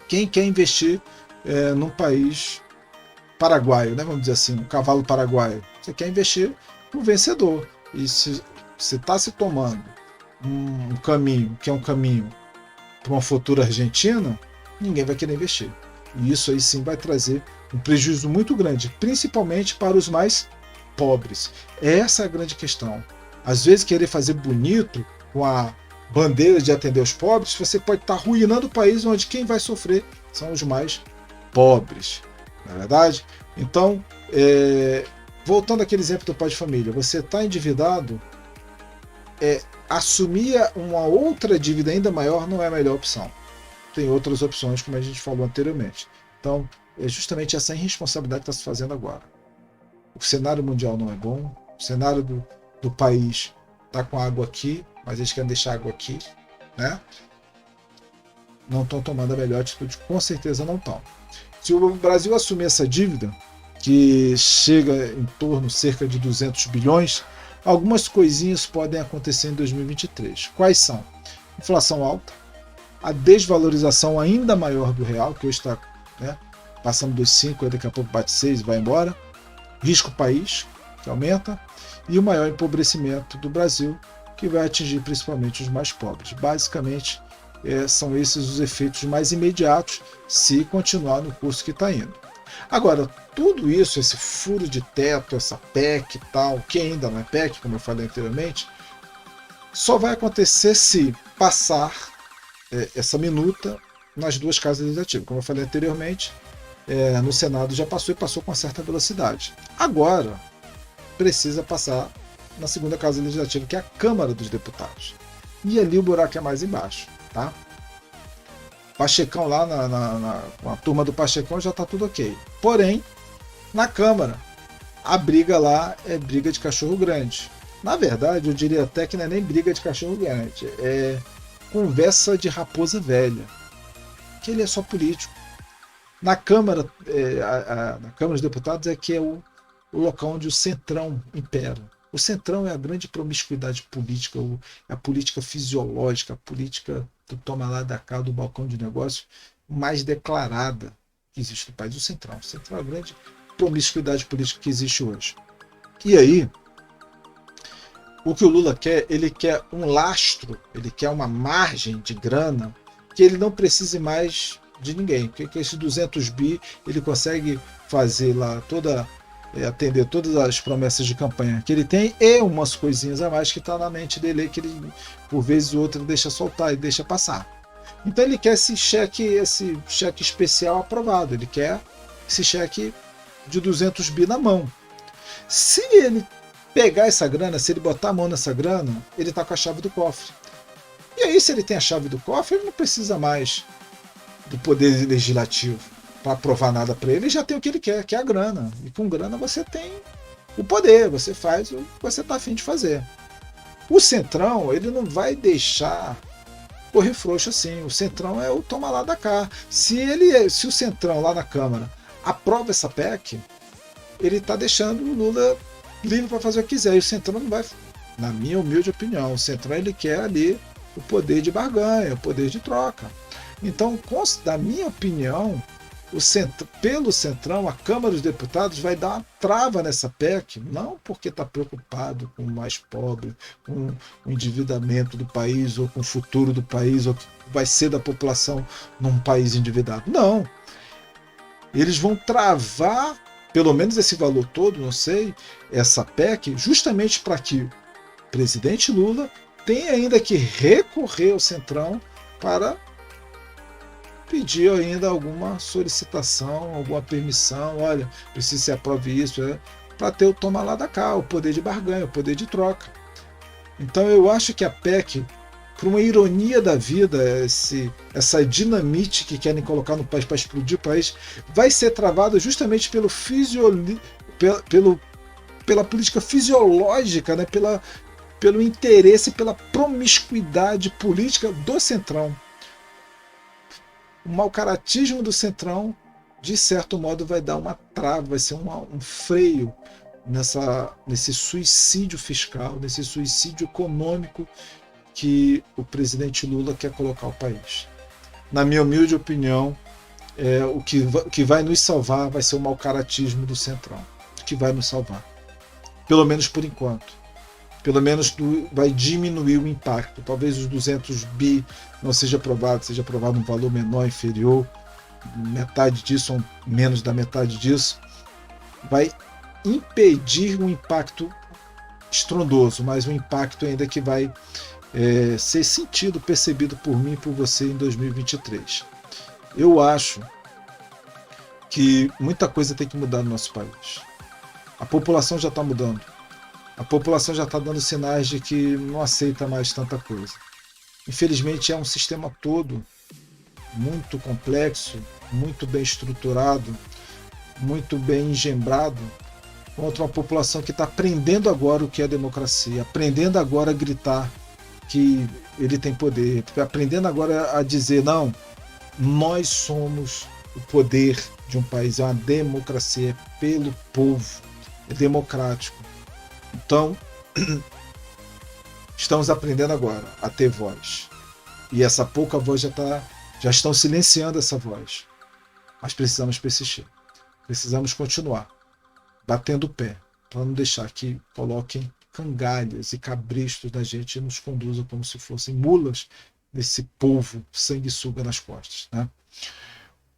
Quem quer investir num país paraguaio, né? Vamos dizer assim, um cavalo paraguaio, você quer investir no vencedor. E se você está se tomando um caminho que é um caminho para uma futura Argentina, ninguém vai querer investir. E isso aí sim vai trazer um prejuízo muito grande, principalmente para os mais pobres. Essa é a grande questão. Às vezes querer fazer bonito com a bandeira de atender os pobres, você pode estar arruinando o país onde quem vai sofrer são os mais pobres. Não é verdade? Então, voltando àquele exemplo do pai de família, você está endividado, assumir uma outra dívida ainda maior não é a melhor opção. Tem outras opções, como a gente falou anteriormente. Então, é justamente essa irresponsabilidade que está se fazendo agora. O cenário mundial não é bom, o cenário do país está com água aqui, mas eles querem deixar água aqui, né? Não estão tomando a melhor atitude, com certeza não estão. Se o Brasil assumir essa dívida, que chega em torno cerca de 200 bilhões, algumas coisinhas podem acontecer em 2023. Quais são? Inflação alta, a desvalorização ainda maior do real, que hoje está passando dos 5, daqui a pouco bate 6 e vai embora. Risco país, que aumenta, e o maior empobrecimento do Brasil, que vai atingir principalmente os mais pobres. Basicamente, são esses os efeitos mais imediatos se continuar no curso que está indo. Agora, tudo isso, esse furo de teto, essa PEC e tal, que ainda não é PEC, como eu falei anteriormente, só vai acontecer se passar essa minuta nas duas casas legislativas. Como eu falei anteriormente, no Senado já passou e passou com uma certa velocidade. Agora, precisa passar na segunda casa legislativa, que é a Câmara dos Deputados. E ali o buraco é mais embaixo, tá? Pachecão lá, com a turma do Pachecão já está tudo ok. Porém, na Câmara, a briga lá é briga de cachorro grande. Na verdade, eu diria até que não é nem briga de cachorro grande, é conversa de raposa velha, que ele é só político. Na Câmara, na Câmara dos Deputados é que é o local onde o centrão impera. O centrão é a grande promiscuidade política, a política fisiológica, a política do toma lá da cá, do balcão de negócio mais declarada que existe no país. O centrão é a grande promiscuidade política que existe hoje. E aí, o que o Lula quer, ele quer um lastro, ele quer uma margem de grana que ele não precise mais de ninguém. Porque esse 200 bi ele consegue fazer lá atender todas as promessas de campanha que ele tem e umas coisinhas a mais que está na mente dele que ele, por vezes ou outra, deixa soltar e deixa passar. Então ele quer esse cheque especial aprovado, ele quer esse cheque de 200 bi na mão. Se ele pegar essa grana, se ele botar a mão nessa grana, ele está com a chave do cofre. E aí, se ele tem a chave do cofre, ele não precisa mais do poder legislativo para aprovar nada para ele, já tem o que ele quer, que é a grana. E com grana você tem o poder, você faz o que você está a fim de fazer. O Centrão, ele não vai deixar correr frouxo assim. O Centrão é o toma lá da cá. Se o Centrão lá na Câmara aprova essa PEC, ele está deixando o Lula livre para fazer o que quiser. E o Centrão não vai, na minha humilde opinião, o Centrão ele quer ali o poder de barganha, o poder de troca. Então, na minha opinião, pelo Centrão, a Câmara dos Deputados vai dar uma trava nessa PEC, não porque está preocupado com o mais pobre, com o endividamento do país, ou com o futuro do país, ou o que vai ser da população num país endividado. Não. Eles vão travar, pelo menos esse valor todo, não sei, essa PEC, justamente para que o presidente Lula tenha ainda que recorrer ao Centrão para pedir ainda alguma solicitação, alguma permissão, olha, precisa se aprove isso, para ter o toma lá da cá, o poder de barganha, o poder de troca. Então eu acho que a PEC, por uma ironia da vida, essa dinamite que querem colocar no país para explodir o país, vai ser travada justamente pela política fisiológica, né? Pelo interesse, pela promiscuidade política do Centrão. O mau-caratismo do Centrão, de certo modo, vai dar uma trava, vai ser um freio nesse suicídio fiscal, nesse suicídio econômico que o presidente Lula quer colocar o país. Na minha humilde opinião, o que vai nos salvar vai ser o mau-caratismo do Centrão, que vai nos salvar. Pelo menos por enquanto. Pelo menos vai diminuir o impacto. Talvez os 200 bi não seja aprovado um valor menor, inferior, metade disso ou menos da metade disso. Vai impedir um impacto estrondoso, mas um impacto ainda que vai ser sentido, percebido por mim e por você em 2023. Eu acho que muita coisa tem que mudar no nosso país. A população já está mudando. A população já está dando sinais de que não aceita mais tanta coisa. Infelizmente é um sistema todo muito complexo, muito bem estruturado, muito bem engembrado, contra uma população que está aprendendo agora o que é democracia, aprendendo agora a gritar que ele tem poder, aprendendo agora a dizer, não, nós somos o poder de um país, é uma democracia, é pelo povo, é democrático. Então, estamos aprendendo agora a ter voz. E essa pouca voz já estão silenciando essa voz. Mas precisamos persistir. Precisamos continuar batendo o pé, para não deixar que coloquem cangalhas e cabrestos da gente e nos conduzam como se fossem mulas desse povo sanguessuga nas costas, né?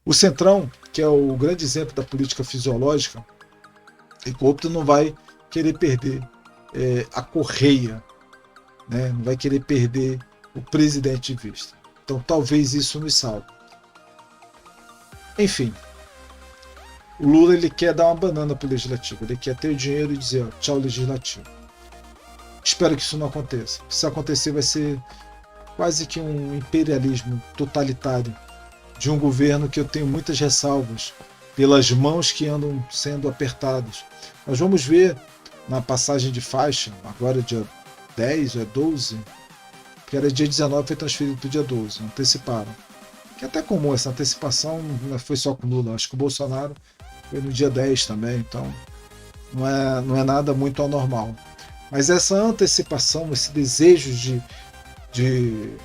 O Centrão, que é o grande exemplo da política fisiológica e corrupta, não vai querer perder a correia, né? Não vai querer perder o presidente de vista. Então talvez isso nos salve. Enfim, o Lula ele quer dar uma banana para o legislativo, ele quer ter o dinheiro e dizer, ó, tchau legislativo. Espero que isso não aconteça. Se acontecer, vai ser quase que um imperialismo totalitário de um governo que eu tenho muitas ressalvas pelas mãos que andam sendo apertadas. Nós vamos ver na passagem de faixa, agora dia 10 ou 12, que era dia 19, foi transferido para o dia 12, anteciparam. Que é até comum essa antecipação, não foi só com o Lula, acho que o Bolsonaro foi no dia 10 também, então não é nada muito anormal. Mas essa antecipação, esse desejo de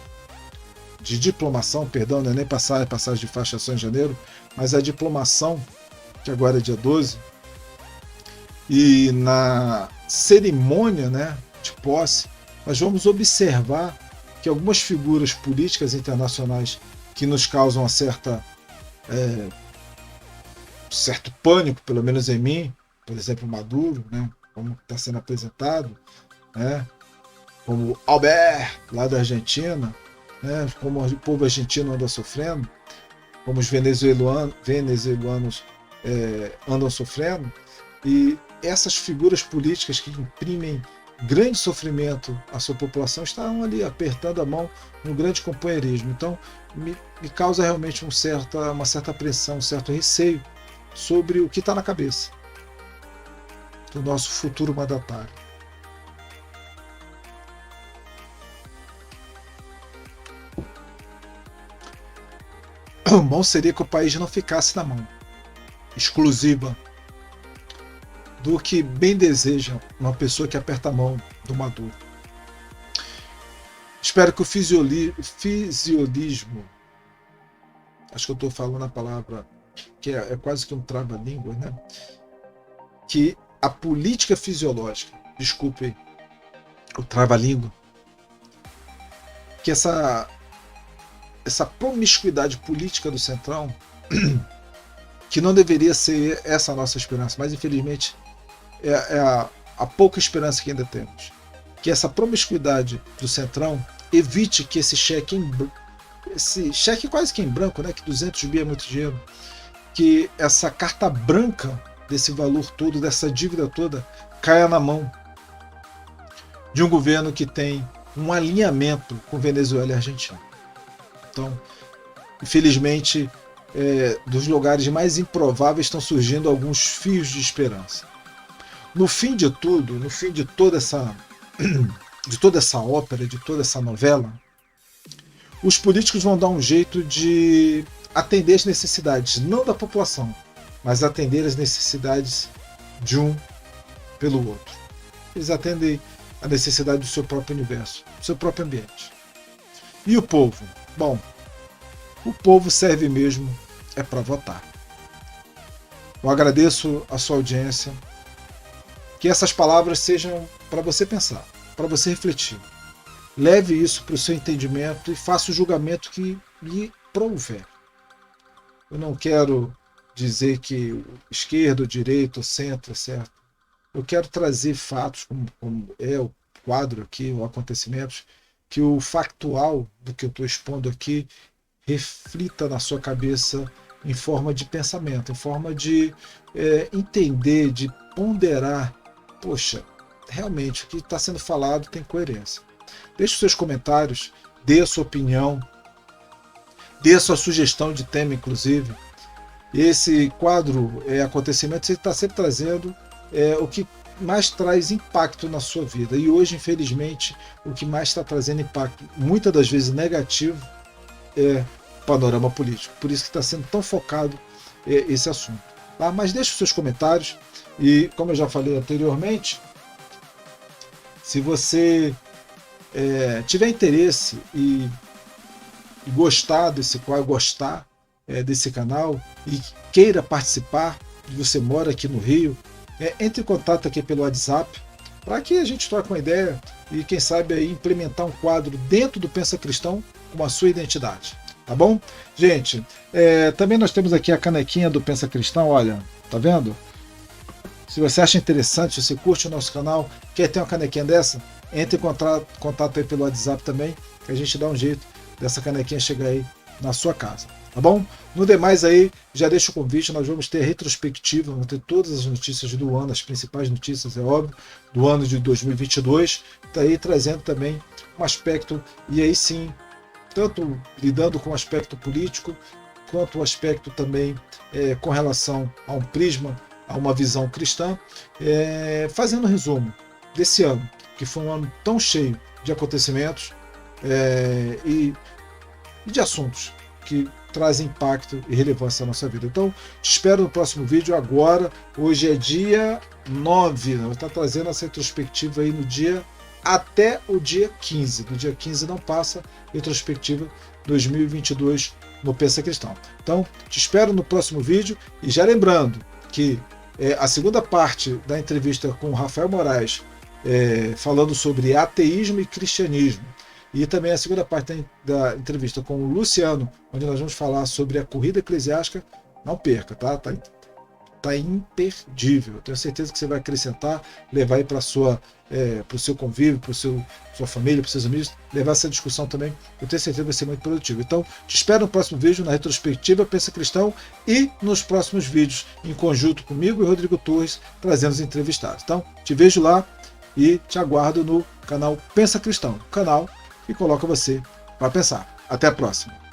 diplomação, perdão, não é nem passagem de faixa só em janeiro, mas a diplomação, que agora é dia 12, e na cerimônia, né, de posse, nós vamos observar que algumas figuras políticas internacionais que nos causam certo pânico, pelo menos em mim, por exemplo, Maduro, né, como está sendo apresentado, né, como Albert, lá da Argentina, né, como o povo argentino anda sofrendo, como os venezuelanos andam sofrendo, e essas figuras políticas que imprimem grande sofrimento à sua população estão ali apertando a mão no grande companheirismo. Então, me causa realmente uma certa apreensão, um certo receio sobre o que está na cabeça do nosso futuro mandatário. O bom seria que o país não ficasse na mão exclusiva do que bem deseja uma pessoa que aperta a mão do Maduro. Espero que o fisiologismo, acho que eu estou falando a palavra que é quase que um trava-língua, né? Que a política fisiológica, desculpe o trava-língua, que essa promiscuidade política do Centrão, que não deveria ser essa a nossa esperança, mas infelizmente é a pouca esperança que ainda temos. Que essa promiscuidade do Centrão evite que esse cheque quase que em branco, né, que 200 bi é muito dinheiro, que essa carta branca desse valor todo, dessa dívida toda, caia na mão de um governo que tem um alinhamento com Venezuela e Argentina. Então, infelizmente, dos lugares mais improváveis estão surgindo alguns fios de esperança. No fim de tudo, no fim de toda essa ópera, de toda essa novela, os políticos vão dar um jeito de atender as necessidades, não da população, mas atender as necessidades de um pelo outro. Eles atendem a necessidade do seu próprio universo, do seu próprio ambiente. E o povo? Bom, o povo serve mesmo para votar. Eu agradeço a sua audiência. Que essas palavras sejam para você pensar, para você refletir. Leve isso para o seu entendimento e faça o julgamento que lhe prouver. Eu não quero dizer que esquerda, direita ou centro é certo. Eu quero trazer fatos, como é o quadro aqui, ou acontecimentos, que o factual do que eu estou expondo aqui reflita na sua cabeça em forma de pensamento, em forma de entender, de ponderar. Poxa, realmente o que está sendo falado tem coerência. Deixe os seus comentários, dê a sua opinião, dê a sua sugestão de tema, inclusive. Esse quadro acontecimentos ele está sempre trazendo o que mais traz impacto na sua vida. E hoje, infelizmente, o que mais está trazendo impacto, muitas das vezes negativo, é o panorama político. Por isso que está sendo tão focado esse assunto. Tá? Mas deixe os seus comentários. E, como eu já falei anteriormente, se você tiver interesse e gostar desse canal e queira participar, você mora aqui no Rio, entre em contato aqui pelo WhatsApp para que a gente troque uma ideia e, quem sabe, aí, implementar um quadro dentro do Pensa Cristão com a sua identidade. Tá tá bom? Gente, também nós temos aqui a canequinha do Pensa Cristão, olha, tá vendo? Se você acha interessante, se você curte o nosso canal, quer ter uma canequinha dessa, entre em contato aí pelo WhatsApp também, que a gente dá um jeito dessa canequinha chegar aí na sua casa, tá bom? No demais aí, já deixo o convite, nós vamos ter a retrospectiva, vamos ter todas as notícias do ano, as principais notícias, é óbvio, do ano de 2022, tá aí trazendo também um aspecto, e aí sim, tanto lidando com o aspecto político, quanto o aspecto também com relação a um prisma, a uma visão cristã, fazendo um resumo desse ano, que foi um ano tão cheio de acontecimentos e de assuntos que trazem impacto e relevância na nossa vida. Então, te espero no próximo vídeo agora. Hoje é dia 9, né? Vou estar trazendo essa retrospectiva aí no dia até o dia 15. No dia 15 não passa, retrospectiva 2022 no Pensa Cristão. Então, te espero no próximo vídeo e já lembrando que a segunda parte da entrevista com o Rafael Moraes, falando sobre ateísmo e cristianismo, e também a segunda parte da entrevista com o Luciano, onde nós vamos falar sobre a corrida eclesiástica, não perca, tá? Tá imperdível. Eu tenho certeza que você vai acrescentar, levar aí para o seu convívio, para sua família, para os seus amigos, levar essa discussão também. Eu tenho certeza que vai ser muito produtivo. Então, te espero no próximo vídeo, na retrospectiva Pensa Cristão, e nos próximos vídeos, em conjunto comigo e Rodrigo Torres, trazendo os entrevistados. Então, te vejo lá e te aguardo no canal Pensa Cristão, canal que coloca você para pensar. Até a próxima!